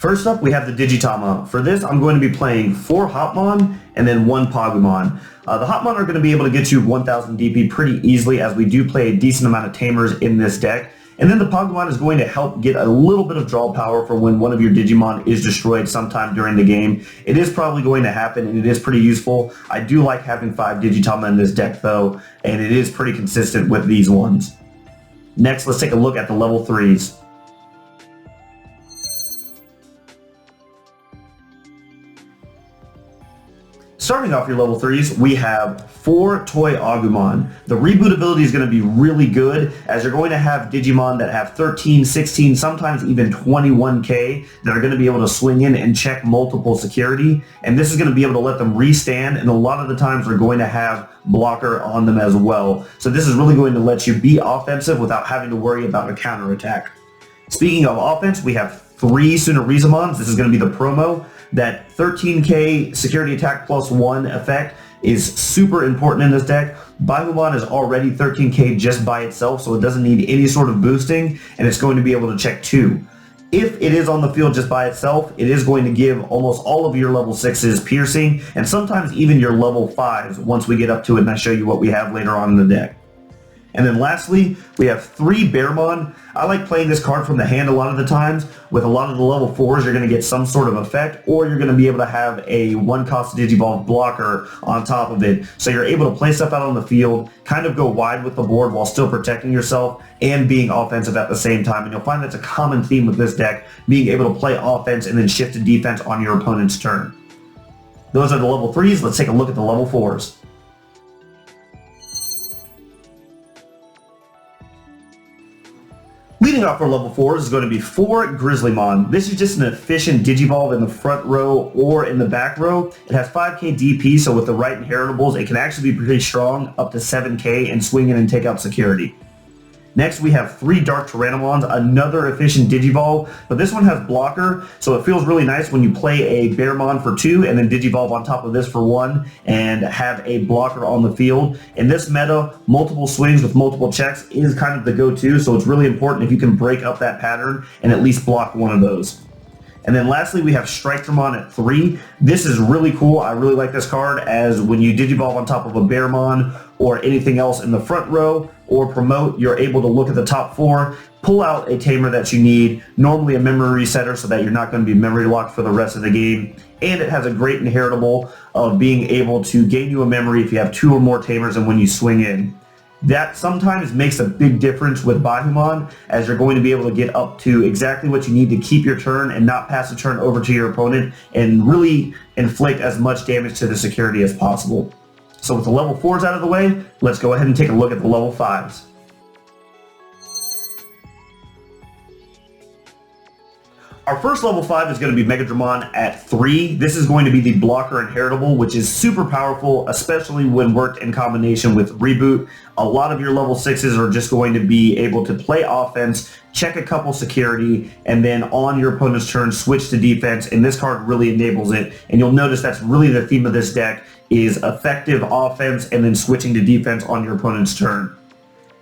First up, we have the Digitama. For this, I'm going to be playing 4 Hotmon and then 1 Baihumon. The Hotmon are going to be able to get you 1000 DP pretty easily, as we do play a decent amount of Tamers in this deck. And then the Baihumon is going to help get a little bit of draw power for when one of your Digimon is destroyed sometime during the game. It is probably going to happen, and it is pretty useful. I do like having 5 Digitama in this deck though, and it is pretty consistent with these ones. Next, let's take a look at the level 3s. Starting off your level 3s, we have 4 Toy Agumon. The reboot ability is going to be really good, as you're going to have Digimon that have 13, 16, sometimes even 21k that are going to be able to swing in and check multiple security, and this is going to be able to let them restand, and a lot of the times they're going to have blocker on them as well. So this is really going to let you be offensive without having to worry about a counterattack. Speaking of offense, we have 3 Tsunarizumons. This is going to be the promo. That 13k security attack plus 1 effect is super important in this deck. Baihumon is already 13k just by itself, so it doesn't need any sort of boosting, and it's going to be able to check 2. If it is on the field just by itself, it is going to give almost all of your level 6s piercing, and sometimes even your level 5s once we get up to it and I show you what we have later on in the deck. And then lastly, we have 3 Baihumon. I like playing this card from the hand a lot of the times. With a lot of the level 4s, you're going to get some sort of effect, or you're going to be able to have a 1-cost Digivolve blocker on top of it. So you're able to play stuff out on the field, kind of go wide with the board while still protecting yourself and being offensive at the same time. And you'll find that's a common theme with this deck, being able to play offense and then shift to defense on your opponent's turn. Those are the level 3s. Let's take a look at the level 4s. Leading off our level 4s is going to be 4 Grizzlymon. This is just an efficient Digivolve in the front row or in the back row. It has 5k DP, so with the right inheritables, it can actually be pretty strong, up to 7k, and swing in and take out security. Next, we have 3 Dark Tyrannomons, another efficient Digivolve, but this one has blocker, so it feels really nice when you play a Baihumon for 2 and then Digivolve on top of this for 1 and have a blocker on the field. In this meta, multiple swings with multiple checks is kind of the go-to, so it's really important if you can break up that pattern and at least block one of those. And then lastly, we have Striketramon at 3. This is really cool. I really like this card, as when you Digivolve on top of a Baihumon or anything else in the front row or promote, you're able to look at the top 4, pull out a Tamer that you need, normally a memory resetter so that you're not going to be memory locked for the rest of the game. And it has a great inheritable of being able to gain you a memory if you have 2 or more Tamers and when you swing in. That sometimes makes a big difference with Baihumon, as you're going to be able to get up to exactly what you need to keep your turn and not pass the turn over to your opponent and really inflict as much damage to the security as possible. So with the level 4s out of the way, let's go ahead and take a look at the level 5s. Our first level 5 is going to be Megadramon at 3. This is going to be the blocker inheritable, which is super powerful, especially when worked in combination with Reboot. A lot of your level 6s are just going to be able to play offense, check a couple security, and then on your opponent's turn switch to defense, and this card really enables it. And you'll notice that's really the theme of this deck, is effective offense and then switching to defense on your opponent's turn.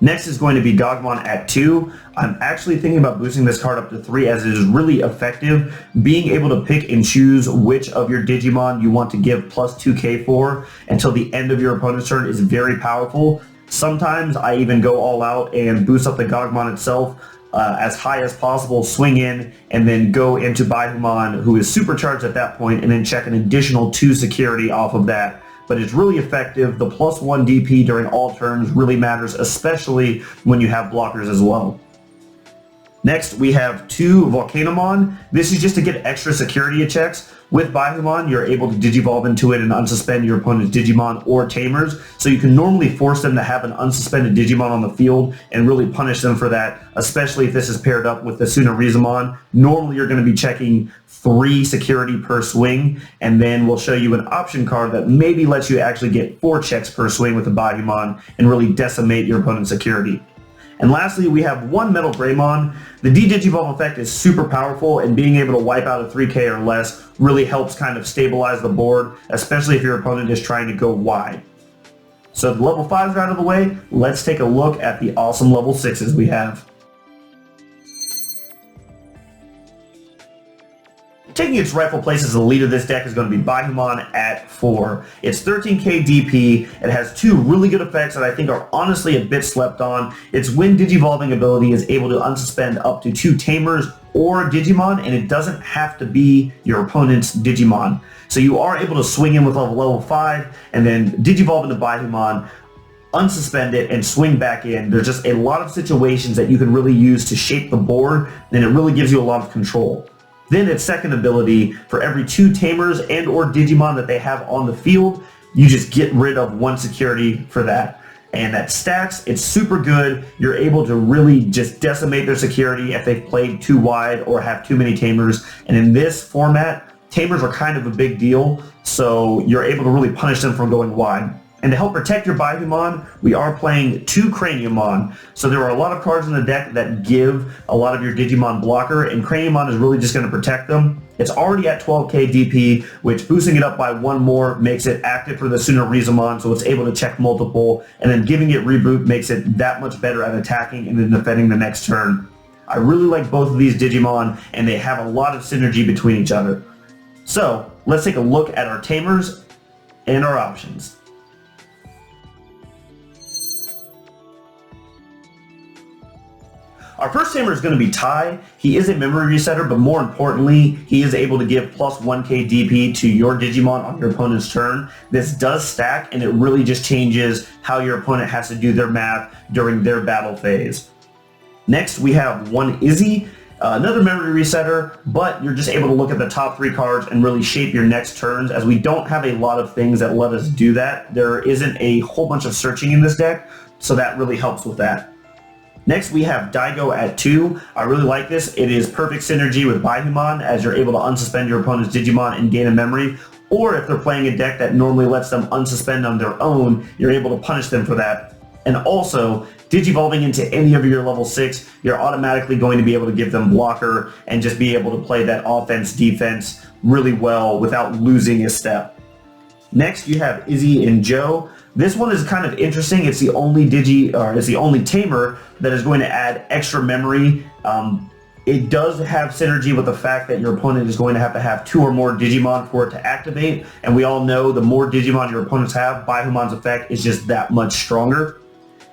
Next is going to be Gogmon at 2. I'm actually thinking about boosting this card up to 3, as it is really effective. Being able to pick and choose which of your Digimon you want to give plus 2k for until the end of your opponent's turn is very powerful. Sometimes I even go all out and boost up the Gogmon itself as high as possible, swing in, and then go into Baihumon, who is supercharged at that point, and then check an additional 2 security off of that. But it's really effective. The plus 1 DP during all turns really matters, especially when you have blockers as well. Next, we have 2 Volcanomon. This is just to get extra security checks. With Baihumon, you're able to Digivolve into it and unsuspend your opponent's Digimon or Tamers, so you can normally force them to have an unsuspended Digimon on the field and really punish them for that, especially if this is paired up with the Tsunarizumon. Normally you're going to be checking 3 security per swing, and then we'll show you an option card that maybe lets you actually get 4 checks per swing with the Baihumon and really decimate your opponent's security. And lastly, we have 1 Metal Greymon. The D-Digivolve effect is super powerful, and being able to wipe out a 3k or less really helps kind of stabilize the board, especially if your opponent is trying to go wide. So the level 5s are out of the way, let's take a look at the awesome level 6s we have. Taking its rightful place as the leader of this deck is going to be Baihumon at 4. It's 13k DP. It has 2 really good effects that I think are honestly a bit slept on. Its Wind Digivolving ability is able to unsuspend up to 2 Tamers or Digimon, and it doesn't have to be your opponent's Digimon. So you are able to swing in with level 5 and then Digivolve into Baihumon, unsuspend it, and swing back in. There's just a lot of situations that you can really use to shape the board, and it really gives you a lot of control. Then its second ability, for every 2 Tamers and or Digimon that they have on the field, you just get rid of 1 security for that. And that stacks, it's super good. You're able to really just decimate their security if they've played too wide or have too many Tamers. And in this format, Tamers are kind of a big deal, so you're able to really punish them from going wide. And to help protect your Baihumon, we are playing 2 Craniumon. So there are a lot of cards in the deck that give a lot of your Digimon blocker, and Craniumon is really just going to protect them. It's already at 12k DP, which boosting it up by 1 more makes it active for the Tsunarizumon, so it's able to check multiple, and then giving it reboot makes it that much better at attacking and then defending the next turn. I really like both of these Digimon, and they have a lot of synergy between each other. So let's take a look at our Tamers and our options. Our first Tamer is going to be Tai. He is a memory resetter, but more importantly, he is able to give plus 1k DP to your Digimon on your opponent's turn. This does stack, and it really just changes how your opponent has to do their math during their battle phase. Next, we have one Izzy, another memory resetter, but you're just able to look at the top 3 cards and really shape your next turns, as we don't have a lot of things that let us do that. There isn't a whole bunch of searching in this deck, so that really helps with that. Next, we have Daigo at 2. I really like this. It is perfect synergy with Baihumon, as you're able to unsuspend your opponent's Digimon and gain a memory, or if they're playing a deck that normally lets them unsuspend on their own, you're able to punish them for that. And also, Digivolving into any of your level 6, you're automatically going to be able to give them blocker and just be able to play that offense-defense really well without losing a step. Next, you have Izzy and Joe. This one is kind of interesting. It's the only Tamer that is going to add extra memory. It does have synergy with the fact that your opponent is going to have 2 or more Digimon for it to activate, and we all know the more Digimon your opponents have, Baihumon's effect is just that much stronger.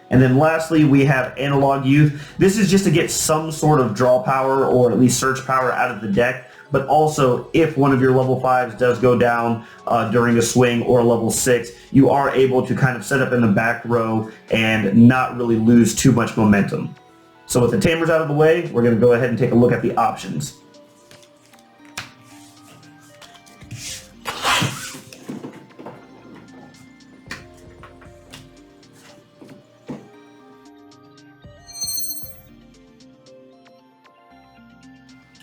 And then lastly, we have Analog Youth. This is just to get some sort of draw power or at least search power out of the deck, but also if one of your level 5s does go down during a swing or a level 6, you are able to kind of set up in the back row and not really lose too much momentum. So with the Tamers out of the way, we're going to go ahead and take a look at the options.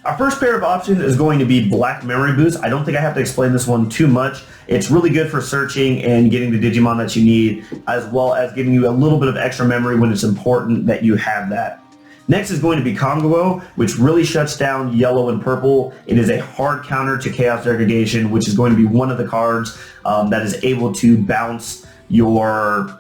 Our first pair of options is going to be Black Memory Boost. I don't think I have to explain this one too much. It's really good for searching and getting the Digimon that you need, as well as giving you a little bit of extra memory when it's important that you have that. Next is going to be Konguo, which really shuts down yellow and purple. It is a hard counter to Chaos Degradation, which is going to be one of the cards that is able to bounce your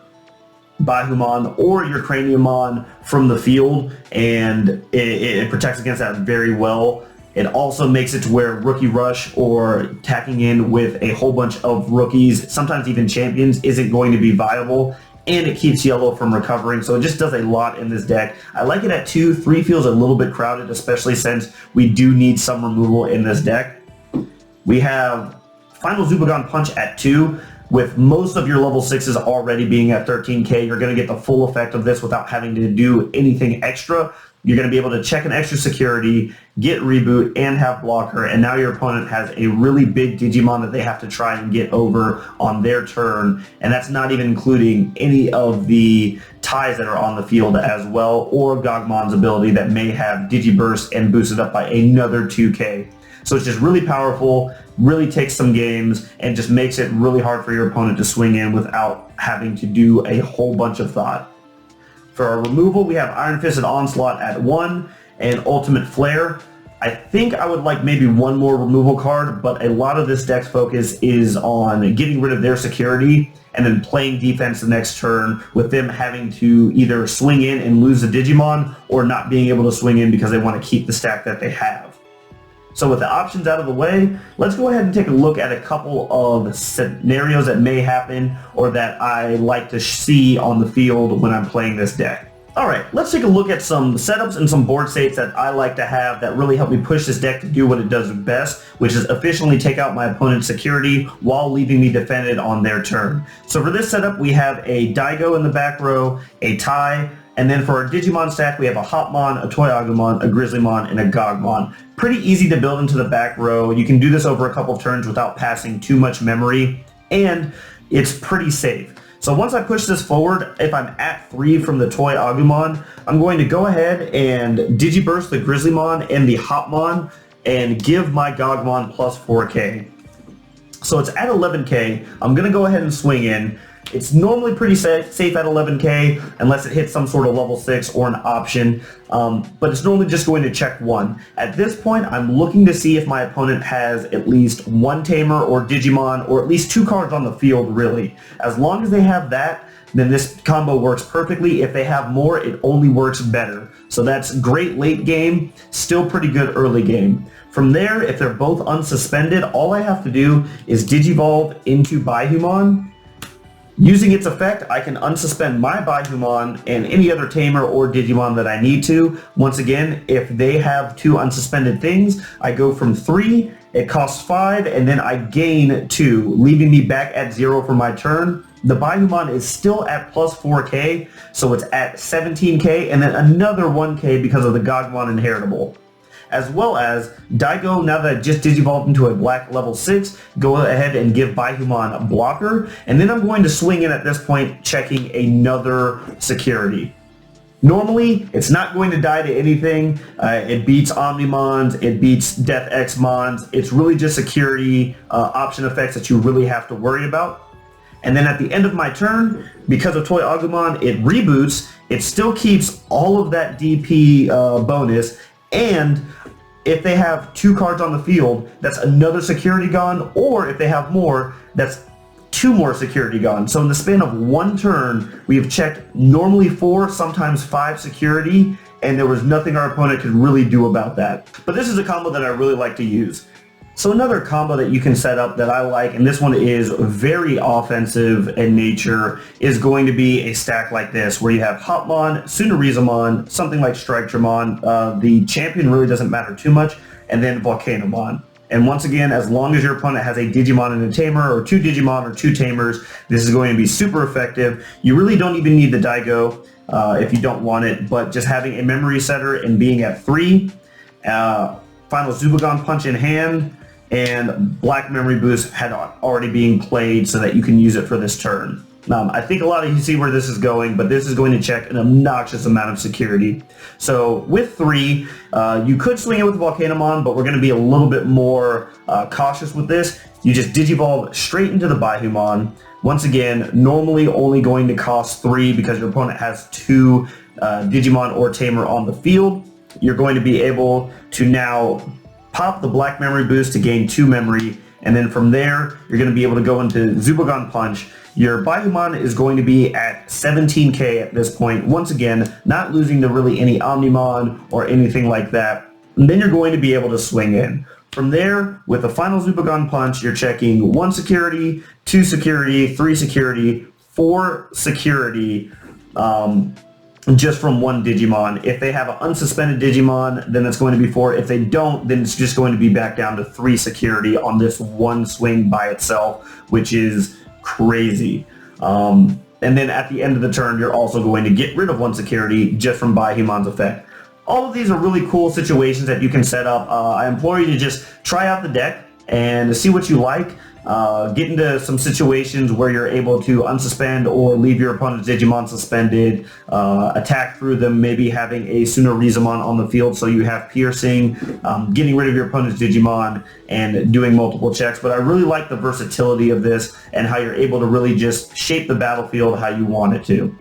Baihumon or your Craniumon from the field, and it protects against that very well. It also makes it to where Rookie Rush or tacking in with a whole bunch of rookies, sometimes even champions, isn't going to be viable, and it keeps yellow from recovering, so it just does a lot in this deck. I like it at 2. 3 feels a little bit crowded, especially since we do need some removal in this deck. We have Final Zubagon Punch at 2. With most of your level 6s already being at 13k, you're going to get the full effect of this without having to do anything extra. You're going to be able to check an extra security, get reboot, and have blocker, and now your opponent has a really big Digimon that they have to try and get over on their turn, and that's not even including any of the ties that are on the field as well, or Gogmon's ability that may have Digiburst and boosted up by another 2k. So it's just really powerful, really takes some games, and just makes it really hard for your opponent to swing in without having to do a whole bunch of thought. For our removal, we have Iron Fisted Onslaught at 1 and Ultimate Flare. I think I would like maybe one more removal card, but a lot of this deck's focus is on getting rid of their security and then playing defense the next turn, with them having to either swing in and lose a Digimon or not being able to swing in because they want to keep the stack that they have. So with the options out of the way, let's go ahead and take a look at a couple of scenarios that may happen or that I like to see on the field when I'm playing this deck. Alright, let's take a look at some setups and some board states that I like to have that really help me push this deck to do what it does best, which is efficiently take out my opponent's security while leaving me defended on their turn. So for this setup, we have a Daigo in the back row, a Tai, and then for our Digimon stack, we have a Hopmon, a Toy Agumon, a Grizzlymon, and a Gogmon. Pretty easy to build into the back row. You can do this over a couple of turns without passing too much memory, and it's pretty safe. So once I push this forward, if I'm at 3 from the Toy Agumon, I'm going to go ahead and Digiburst the Grizzlymon and the Hopmon and give my Gogmon plus 4k. So it's at 11k. I'm going to go ahead and swing in. It's normally pretty safe at 11k unless it hits some sort of level 6 or an option, but it's normally just going to check 1. At this point, I'm looking to see if my opponent has at least 1 Tamer or Digimon, or at least 2 cards on the field, really. As long as they have that, then this combo works perfectly. If they have more, it only works better. So that's great late game, still pretty good early game. From there, if they're both unsuspended, all I have to do is Digivolve into Baihumon. Using its effect, I can unsuspend my Baihumon and any other Tamer or Digimon that I need to. Once again, if they have 2 unsuspended things, I go from 3, it costs 5, and then I gain 2, leaving me back at 0 for my turn. The Baihumon is still at plus 4k, so it's at 17k, and then another 1k because of the Gogmon Inheritable. As well as Daigo, now that I just Digivolved into a black level 6, go ahead and give Baihumon a blocker, and then I'm going to swing in at this point, checking another security. Normally, it's not going to die to anything. It beats Omnimons, it beats Death X Mons. It's really just security option effects that you really have to worry about. And then at the end of my turn, because of Toy Agumon, it reboots. It still keeps all of that DP bonus, and if they have 2 cards on the field, that's another security gone, or if they have more, that's 2 more security gone. So in the span of 1 turn, we have checked normally 4, sometimes 5 security, and there was nothing our opponent could really do about that. But this is a combo that I really like to use. So another combo that you can set up that I like, and this one is very offensive in nature, is going to be a stack like this, where you have Hopmon, Tsunarizamon, something like Strike-Dramon. The champion really doesn't matter too much, and then Volcanomon. And once again, as long as your opponent has a Digimon and a Tamer, or 2 Digimon or 2 Tamers, this is going to be super effective. You really don't even need the Daigo if you don't want it, but just having a memory setter and being at 3, final Zubagon Punch in hand, and Black Memory Boost had already being played so that you can use it for this turn. I think a lot of you see where this is going, but this is going to check an obnoxious amount of security. So with 3, you could swing it with Volcanomon, but we're going to be a little bit more cautious with this. You just Digivolve straight into the Baihumon. Once again, normally only going to cost 3 because your opponent has 2 Digimon or Tamer on the field. You're going to be able to now pop the Black Memory Boost to gain 2 memory, and then from there, you're going to be able to go into Zubagon Punch. Your Baihumon is going to be at 17k at this point. Once again, not losing to really any Omnimon or anything like that. And then you're going to be able to swing in. From there, with the final Zubagon Punch, you're checking 1 security, 2 security, 3 security, 4 security, just from 1 Digimon. If they have an unsuspended Digimon, then it's going to be 4. If they don't, then it's just going to be back down to 3 security on this 1 swing by itself, which is crazy. And then at the end of the turn, you're also going to get rid of 1 security just from Baihumon's effect. All of these are really cool situations that you can set up. I implore you to just try out the deck and see what you like. Get into some situations where you're able to unsuspend or leave your opponent's Digimon suspended, attack through them, maybe having a Tsunarizamon on the field so you have piercing, getting rid of your opponent's Digimon, and doing multiple checks. But I really like the versatility of this and how you're able to really just shape the battlefield how you want it to.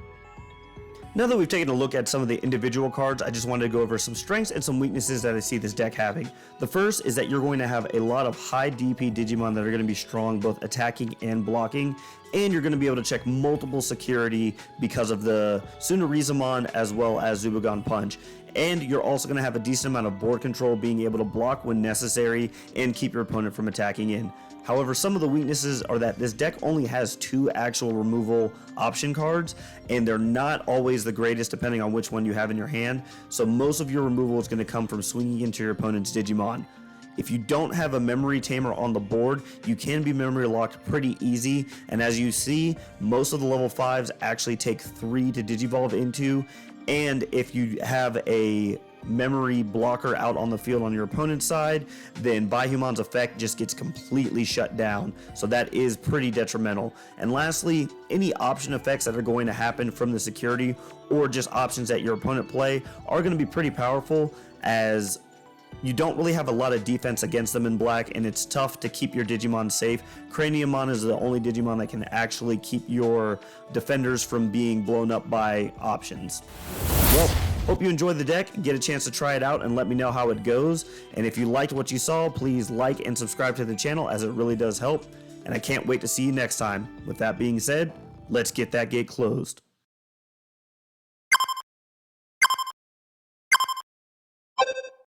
Now that we've taken a look at some of the individual cards, I just wanted to go over some strengths and some weaknesses that I see this deck having. The first is that you're going to have a lot of high DP Digimon that are going to be strong both attacking and blocking, and you're going to be able to check multiple security because of the Tsunarizamon as well as Zubagon Punch. and you're also going to have a decent amount of board control, being able to block when necessary and keep your opponent from attacking in. However, some of the weaknesses are that this deck only has 2 actual removal option cards, and they're not always the greatest depending on which one you have in your hand, so most of your removal is going to come from swinging into your opponent's Digimon. If you don't have a memory tamer on the board, you can be memory locked pretty easy, and as you see, most of the level 5s actually take 3 to Digivolve into, and if you have a memory blocker out on the field on your opponent's side, then Baihumon's effect just gets completely shut down, so that is pretty detrimental. And lastly, any option effects that are going to happen from the security or just options that your opponent play are going to be pretty powerful, as you don't really have a lot of defense against them in black, and it's tough to keep your Digimon safe. Craniumon is the only Digimon that can actually keep your defenders from being blown up by options. Well, hope you enjoyed the deck. Get a chance to try it out and let me know how it goes. And if you liked what you saw, please like and subscribe to the channel, as it really does help. And I can't wait to see you next time. With that being said, let's get that gate closed.